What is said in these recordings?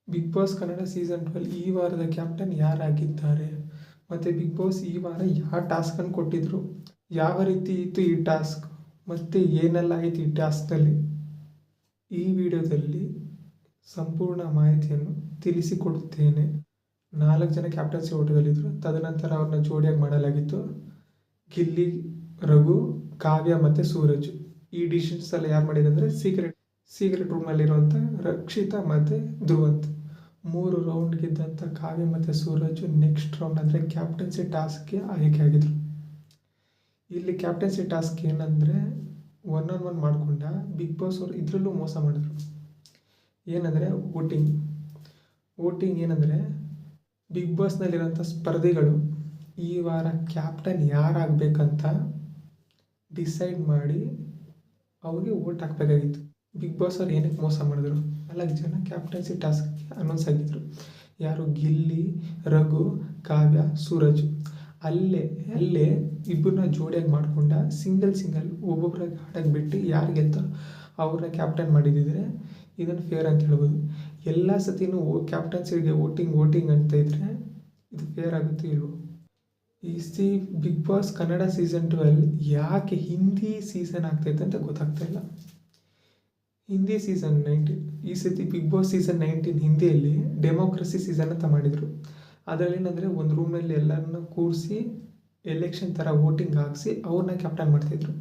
Big boss Kannada season 12 ಈ ವಾರದ captain ಯಾರಾಗಿದ್ದಾರೆ, ಮತ್ತು ಬಿಗ್ ಬಾಸ್ ಈ ವಾರ ಯಾವ ಟಾಸ್ಕನ್ನು ಕೊಟ್ಟಿದ್ರು, ಯಾವ ರೀತಿ ಇತ್ತು ಈ ಟಾಸ್ಕ್, ಮತ್ತು ಏನೆಲ್ಲ ಆಯಿತು ಈ ಟಾಸ್ಕ್ನಲ್ಲಿ, ಈ ವಿಡಿಯೋದಲ್ಲಿ ಸಂಪೂರ್ಣ ಮಾಹಿತಿಯನ್ನು ತಿಳಿಸಿಕೊಡುತ್ತೇನೆ. 4 ಜನ ಕ್ಯಾಪ್ಟನ್ಸಿ ಓಟದಲ್ಲಿದ್ದರು. ತದನಂತರ ಅವ್ರನ್ನ ಜೋಡಿಯಾಗಿ ಮಾಡಲಾಗಿತ್ತು. ಗಿಲ್ಲಿ, ರಘು, ಕಾವ್ಯ ಮತ್ತು ಸೂರಜ್. ಈ ಡಿಸಿಷನ್ಸ್ ಎಲ್ಲ ಯಾರು ಮಾಡಿದ್ರು ಅಂದರೆ ಸೀಕ್ರೆಟ್ ರೂಮ್ನಲ್ಲಿರುವಂಥ ರಕ್ಷಿತಾ ಮತ್ತು ಧ್ರುವಂತ್. 3 ರೌಂಡ್ ಗೆದ್ದಂಥ ಕಾವ್ಯ ಮತ್ತು ಸೂರಜ್ ನೆಕ್ಸ್ಟ್ ರೌಂಡ್ ಅಂದರೆ ಕ್ಯಾಪ್ಟನ್ಸಿ ಟಾಸ್ಕ್ಗೆ ಆಯ್ಕೆ ಆಗಿದ್ರು. ಇಲ್ಲಿ ಕ್ಯಾಪ್ಟನ್ಸಿ ಟಾಸ್ಕ್ ಏನಂದರೆ 1-on-1 ಮಾಡಿಕೊಂಡ ಬಿಗ್ ಬಾಸ್ ಅವರು ಇದರಲ್ಲೂ ಮೋಸ ಮಾಡಿದ್ರು. ಏನಂದರೆ ವೋಟಿಂಗ್ ಏನಂದರೆ ಬಿಗ್ ಬಾಸ್ನಲ್ಲಿರೋಂಥ ಸ್ಪರ್ಧಿಗಳು ಈ ವಾರ ಕ್ಯಾಪ್ಟನ್ ಯಾರಾಗಬೇಕಂತ ಡಿಸೈಡ್ ಮಾಡಿ ಅವ್ರಿಗೆ ವೋಟ್ ಹಾಕಬೇಕಾಗಿತ್ತು. ಬಿಗ್ ಬಾಸ್ ಅವ್ರು ಏನಕ್ಕೆ ಮೋಸ ಮಾಡಿದ್ರು, 4 ಜನ ಕ್ಯಾಪ್ಟನ್ಸಿ ಟಾಸ್ಕ್ಗೆ ಅನೌನ್ಸ್ ಆಗಿದ್ರು. ಯಾರು? ಗಿಲ್ಲಿ, ರಘು, ಕಾವ್ಯ, ಸೂರಜ್. ಅಲ್ಲೇ ಇಬ್ಬರನ್ನ ಜೋಡಿಯಾಗಿ ಮಾಡಿಕೊಂಡ ಸಿಂಗಲ್ ಒಬ್ಬೊಬ್ಬರಾಗಿ ಆಡೋಕ್ಕೆ ಬಿಟ್ಟು ಯಾರು ಗೆಲ್ತಾರೋ ಅವ್ರನ್ನ ಕ್ಯಾಪ್ಟನ್ ಮಾಡಿದ್ದಿದ್ರೆ ಇದನ್ನು ಫೇರ್ ಅಂತ ಹೇಳ್ಬೋದು. ಎಲ್ಲ ಸತಿನೂ ಕ್ಯಾಪ್ಟನ್ಸಿಗೆ ವೋಟಿಂಗ್ ಅಂತ ಇದ್ದರೆ ಇದು ಫೇರ್ ಆಗುತ್ತೆ ಇಲ್ವೋ? ಈ ಬಿಗ್ ಬಾಸ್ ಕನ್ನಡ ಸೀಸನ್ 12 ಯಾಕೆ ಹಿಂದಿ ಸೀಸನ್ ಆಗ್ತೈತೆ ಅಂತ ಗೊತ್ತಾಗ್ತಾ ಇಲ್ಲ. ಹಿಂದಿ ಸೀಸನ್ 19 ಈ ಸತಿ ಬಿಗ್ ಬಾಸ್ ಸೀಸನ್ 19 ಹಿಂದಿಯಲ್ಲಿ ಡೆಮೋಕ್ರಸಿ ಸೀಸನ್ ಅಂತ ಮಾಡಿದರು. ಅದರಲ್ಲಿ ಏನಂದರೆ ಒಂದು ರೂಮ್ನಲ್ಲಿ ಎಲ್ಲರನ್ನ ಕೂರಿಸಿ ಎಲೆಕ್ಷನ್ ಥರ ವೋಟಿಂಗ್ ಹಾಕಿಸಿ ಅವ್ರನ್ನ ಕ್ಯಾಪ್ಟನ್ ಮಾಡ್ತಾಯಿದ್ರು.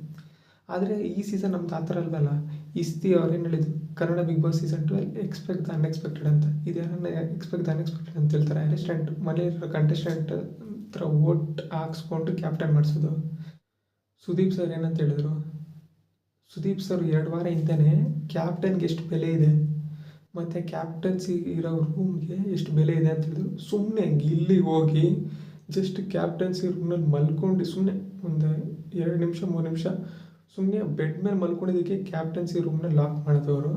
ಆದರೆ ಈ ಸೀಸನ್ ನಮ್ದು ಆ ಥರ ಅಲ್ವಲ್ಲ. ಈ ಸತಿ ಅವ್ರೇನು ಹೇಳಿದ್ರು, Kannada Bigg Boss season 12 expect the unexpected ಅಂತ. ಇದ್ಯಾರನ್ನ ಎಕ್ಸ್ಪೆಕ್ಟ್ ದ ಅನ್ಎಕ್ಸ್ಪೆಕ್ಟೆಡ್ ಅಂತ ಹೇಳ್ತಾರೆ. ಮನೆಯಲ್ಲಿರೋ ಕಂಟೆಸ್ಟೆಂಟ್ ಹತ್ರ ವೋಟ್ ಹಾಕ್ಸ್ಕೊಂಡು ಕ್ಯಾಪ್ಟನ್ ಮಾಡಿಸೋದು. ಸುದೀಪ್ ಸರ್ ಏನಂತ ಹೇಳಿದ್ರು, ಸುದೀಪ್ ಸರ್ 2 ವಾರ ಹಿಂದೆಯೇ ಕ್ಯಾಪ್ಟನ್ಗೆ ಎಷ್ಟು ಬೆಲೆ ಇದೆ ಮತ್ತು ಕ್ಯಾಪ್ಟನ್ಸಿ ಇರೋ ರೂಮ್ಗೆ ಎಷ್ಟು ಬೆಲೆ ಇದೆ ಅಂತ ಹೇಳಿದ್ರು. ಸುಮ್ಮನೆ ಗಿಲ್ಲಿಗೆ ಹೋಗಿ ಜಸ್ಟ್ ಕ್ಯಾಪ್ಟನ್ಸಿ ರೂಮ್ನಲ್ಲಿ ಮಲ್ಕೊಂಡು ಸುಮ್ಮನೆ ಒಂದು 2 ನಿಮಿಷ 3 ನಿಮಿಷ ಸುಮ್ಮನೆ ಬೆಡ್ ಮೇಲೆ ಮಲ್ಕೊಂಡಿದ್ದಕ್ಕೆ ಕ್ಯಾಪ್ಟನ್ಸಿ ರೂಮ್ನ ಲಾಕ್ ಮಾಡಿದವರು.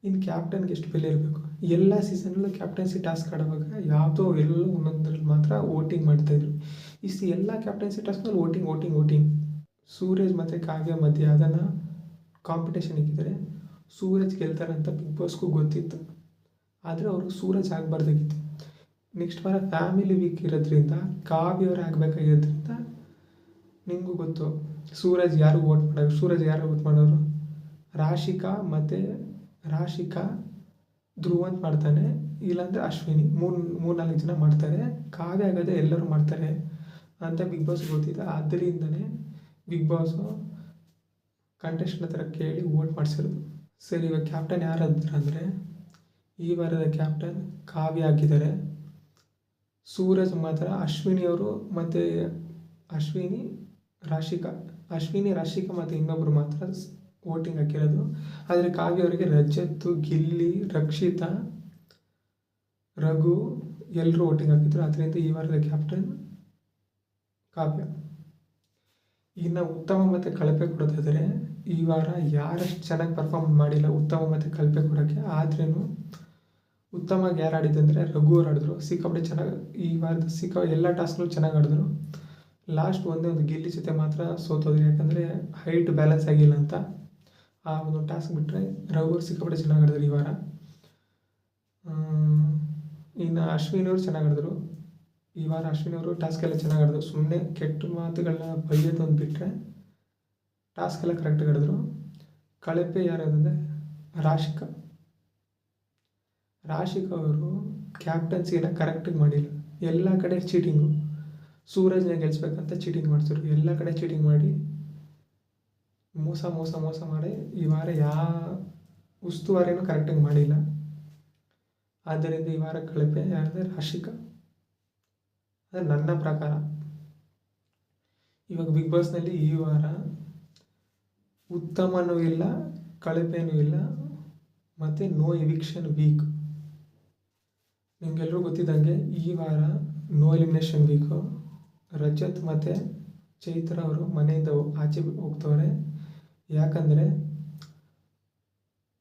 ಇನ್ನು ಕ್ಯಾಪ್ಟನ್ಗೆ ಎಷ್ಟು ಬೆಲೆ ಇರಬೇಕು? ಎಲ್ಲ ಸೀಸನಲ್ಲೂ ಕ್ಯಾಪ್ಟನ್ಸಿ ಟಾಸ್ಕ್ ಆಡುವಾಗ ಯಾವುದೋ ಎಲ್ಲೋ ಒಂದೊಂದರಲ್ಲಿ ಮಾತ್ರ ವೋಟಿಂಗ್ ಮಾಡ್ತಾಯಿದ್ರು. ಎಲ್ಲ ಕ್ಯಾಪ್ಟನ್ಸಿ ಟಾಸ್ಕ್ನಲ್ಲಿ ವೋಟಿಂಗ್. ಸೂರಜ್ ಮತ್ತು ಕಾವ್ಯ ಮಧ್ಯೆ ಅದನ್ನು ಕಾಂಪಿಟೇಷನ್ ಇಕ್ಕಿದರೆ ಸೂರಜ್ ಗೆಲ್ತಾರೆ ಅಂತ ಬಿಗ್ ಬಾಸ್ಗೂ ಗೊತ್ತಿತ್ತು. ಆದರೆ ಅವರು ಸೂರಜ್ ಆಗಬಾರ್ದಾಗಿತ್ತು. ನೆಕ್ಸ್ಟ್ ವಾರ ಫ್ಯಾಮಿಲಿ ವೀಕ್ ಇರೋದ್ರಿಂದ ಕಾವ್ಯವ್ರು ಆಗಬೇಕಾಗಿರೋದ್ರಿಂದ ನಿಮಗೂ ಗೊತ್ತು ಸೂರಜ್ ಯಾರು ವೋಟ್ ಮಾಡೋರು? ರಾಶಿಕಾ ಧ್ರುವಂತ್ ಮಾಡ್ತಾನೆ, ಇಲ್ಲಾಂದರೆ ಅಶ್ವಿನಿ. 3-4 ಜನ ಮಾಡ್ತಾರೆ. ಕಾವ್ಯ ಆಗೋದೇ ಎಲ್ಲರೂ ಮಾಡ್ತಾರೆ ಅಂತ ಬಿಗ್ ಬಾಸ್ ಗೊತ್ತಿದೆ. ಆದ್ದರಿಂದನೇ ಬಿಗ್ ಬಾಸು ಕಂಟೆಸ್ಟೆಂಟ್ ಹತ್ರ ಕೇಳಿ ವೋಟ್ ಮಾಡಿಸಿರೋದು. ಸರಿ, ಇವಾಗ ಕ್ಯಾಪ್ಟನ್ ಯಾರಾದ್ರು ಅಂದರೆ ಈ ವಾರದ ಕ್ಯಾಪ್ಟನ್ ಕಾವ್ಯ ಆಗಿದ್ದಾರೆ. ಸೂರಜ್ ಮಾತ್ರ ಅಶ್ವಿನಿಯವರು ಮತ್ತು ರಾಶಿಕಾ ಮತ್ತು ಇನ್ನೊಬ್ಬರು ಮಾತ್ರ ವೋಟಿಂಗ್ ಹಾಕಿರೋದು. ಆದರೆ ಕಾವ್ಯ ಅವರಿಗೆ ರಜತ್, ಗಿಲ್ಲಿ, ರಕ್ಷಿತಾ, ರಘು ಎಲ್ಲರೂ ವೋಟಿಂಗ್ ಹಾಕಿದ್ರು. ಅದರಿಂದ ಈ ವಾರದ ಕ್ಯಾಪ್ಟನ್ ಕಾವ್ಯ. ಇನ್ನು ಉತ್ತಮ ಮತ್ತು ಕಳಪೆ ಕೊಡೋದಾದರೆ ಈ ವಾರ ಯಾರಷ್ಟು ಚೆನ್ನಾಗಿ ಪರ್ಫಾರ್ಮ್ ಮಾಡಿಲ್ಲ ಉತ್ತಮ ಮತ್ತು ಕಳಪೆ ಕೊಡೋಕ್ಕೆ. ಆದ್ರೂ ಉತ್ತಮವಾಗಿ ಯಾರು ಆಡಿದ್ದಂದರೆ ರಘು ಅವ್ರು ಆಡಿದ್ರು. ಸಿಕ್ಕಾಪಟ್ಟೆ ಚೆನ್ನಾಗಿ ಈ ವಾರದ ಎಲ್ಲ ಟಾಸ್ಕ್ಗಳು ಚೆನ್ನಾಗಿ ಆಡಿದ್ರು. ಲಾಸ್ಟ್ ಒಂದು ಗಿಲ್ಲಿ ಜೊತೆ ಮಾತ್ರ ಸೋತೋದ್ರು, ಯಾಕಂದರೆ ಹೈಟ್ ಬ್ಯಾಲೆನ್ಸ್ ಆಗಿಲ್ಲ ಅಂತ. ಆ ಒಂದು ಟಾಸ್ಕ್ ಬಿಟ್ಟರೆ ರಘು ಅವ್ರು ಸಿಕ್ಕಾಪಟ್ಟೆ ಚೆನ್ನಾಗಿ ಆಡಿದ್ರು ಈ ವಾರ. ಇನ್ನು ಅಶ್ವಿನವ್ರು ಚೆನ್ನಾಗಿ ಆಡಿದ್ರು ಈ ವಾರ. ಅಶ್ವಿನವರು ಟಾಸ್ಕ್ ಎಲ್ಲ ಚೆನ್ನಾಗಿ ಆಡಿದ್ರು. ಸುಮ್ಮನೆ ಕೆಟ್ಟ ಮಾತುಗಳನ್ನ ಬೈಯೋದು ಒಂದು ಬಿಟ್ಟರೆ ಟಾಸ್ಕ್ ಎಲ್ಲ ಕರೆಕ್ಟಾಗಿ ಆಡಿದ್ರು. ಕಳಪೆ ಯಾರಾದಂದರೆ ರಾಶಿಕಾ ಅವರು ಕ್ಯಾಪ್ಟನ್ಸಿನ ಕರೆಕ್ಟಾಗಿ ಮಾಡಿಲ್ಲ. ಎಲ್ಲ ಕಡೆ ಚೀಟಿಂಗು. ಸೂರಜ್ನ ಗೆಲ್ಲಿಸ್ಬೇಕಂತ ಚೀಟಿಂಗ್ ಮಾಡಿಸಿದ್ರು. ಎಲ್ಲ ಕಡೆ ಚೀಟಿಂಗ್ ಮಾಡಿ ಮೋಸ ಮಾಡಿ ಈ ವಾರ ಉಸ್ತುವಾರಿನೂ ಕರೆಕ್ಟಾಗಿ ಮಾಡಿಲ್ಲ. ಆದ್ದರಿಂದ ಈ ವಾರ ಕಳಪೆ ಯಾರಂದರೆ ರಾಶಿಕಾ. ಅದು ನನ್ನ ಪ್ರಕಾರ. ಇವಾಗ ಬಿಗ್ ಬಾಸ್ನಲ್ಲಿ ಈ ವಾರ ಉತ್ತಮನೂ ಇಲ್ಲ, ಕಳಪೆನೂ ಇಲ್ಲ, ಮತ್ತು ನೋ ಎವಿಕ್ಷನ್ ವೀಕ್. ನಿಮಗೆಲ್ಲರೂ ಗೊತ್ತಿದ್ದಂಗೆ ಈ ವಾರ ನೋ ಎಲಿಮಿನೇಷನ್ ವೀಕು. ರಜತ್ ಮತ್ತು ಚೈತ್ರ ಅವರು ಮನೆಯಿಂದ ಆಚೆ ಹೋಗ್ತವ್ರೆ. ಯಾಕಂದರೆ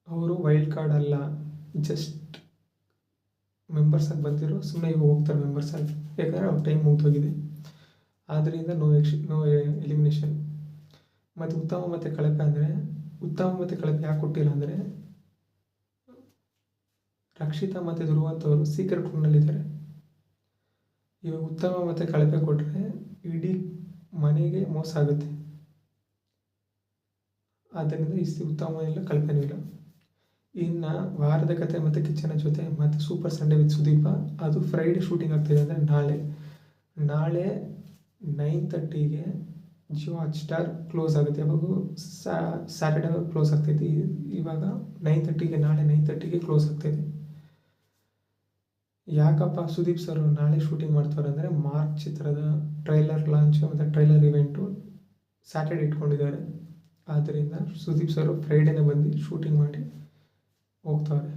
ಅವರು ವೈಲ್ಡ್ ಕಾರ್ಡ್ ಅಲ್ಲ, ಜಸ್ಟ್ ಮೆಂಬರ್ಸ್ ಆಗಿ ಬಂದಿರೋ. ಸುಮ್ಮನೆ ಈಗ ಹೋಗ್ತಾರೆ ಮೆಂಬರ್ಸ್ ಆಗಿ, ಯಾಕಂದರೆ ಅವ್ರ ಟೈಮ್ ಮುಗಿದೋಗಿದೆ. ಆದ್ದರಿಂದ ನೋ ಎಲಿಮಿನೇಷನ್. ಮತ್ತು ಉತ್ತಮ ಮತ್ತು ಕಳಪೆ ಯಾಕೆ ಕೊಟ್ಟಿಲ್ಲ ಅಂದರೆ ರಕ್ಷಿತಾ ಮತ್ತು ಧ್ರುವಂತ್ ಅವರು ಸೀಕ್ರೆಟ್ ರೂಮ್ನಲ್ಲಿದ್ದಾರೆ. ಇವಾಗ ಉತ್ತಮ ಮತ್ತು ಕಳಪೆ ಕೊಟ್ಟರೆ ಇಡೀ ಮನೆಗೆ ಮೋಸ ಆಗುತ್ತೆ. ಆದ್ದರಿಂದ ಉತ್ತಮ ಇಲ್ಲ, ಕಳಪೆನೂ ಇಲ್ಲ. ಇನ್ನು ವಾರದ ಕತೆ ಮತ್ತು ಕಿಚ್ಚನ ಜೊತೆ ಮತ್ತು ಸೂಪರ್ ಸಂಡೇ ವಿತ್ ಸುದೀಪ, ಅದು ಫ್ರೈಡೇ ಶೂಟಿಂಗ್ ಆಗ್ತಿದೆ. ಅಂದರೆ ನಾಳೆ 9:30ಗೆ ಜಿಯೋ ಹಾಟ್ಸ್ಟಾರ್ ಕ್ಲೋಸ್ ಆಗುತ್ತೆ. ಯಾವಾಗೂ ಸ್ಯಾಟರ್ಡೇ ಕ್ಲೋಸ್ ಆಗ್ತೈತಿ. ಇವಾಗ 9:30ಗೆ, ನಾಳೆ 9:30ಗೆ ಕ್ಲೋಸ್ ಆಗ್ತಾಯಿದೆ. ಯಾಕಪ್ಪ ಸುದೀಪ್ ಸರ್ ನಾಳೆ ಶೂಟಿಂಗ್ ಮಾಡ್ತಾರೆ ಅಂದರೆ, ಮಾರ್ಕ್ ಚಿತ್ರದ ಟ್ರೈಲರ್ ಲಾಂಚ್ ಮತ್ತು ಟ್ರೈಲರ್ ಇವೆಂಟು ಸ್ಯಾಟರ್ಡೇ ಇಟ್ಕೊಂಡಿದ್ದಾರೆ. ಆದ್ದರಿಂದ ಸುದೀಪ್ ಸರ್ ಫ್ರೈಡೇನೇ ಬಂದು ಶೂಟಿಂಗ್ ಮಾಡಿ ಹೋಗ್ತಾರೆ.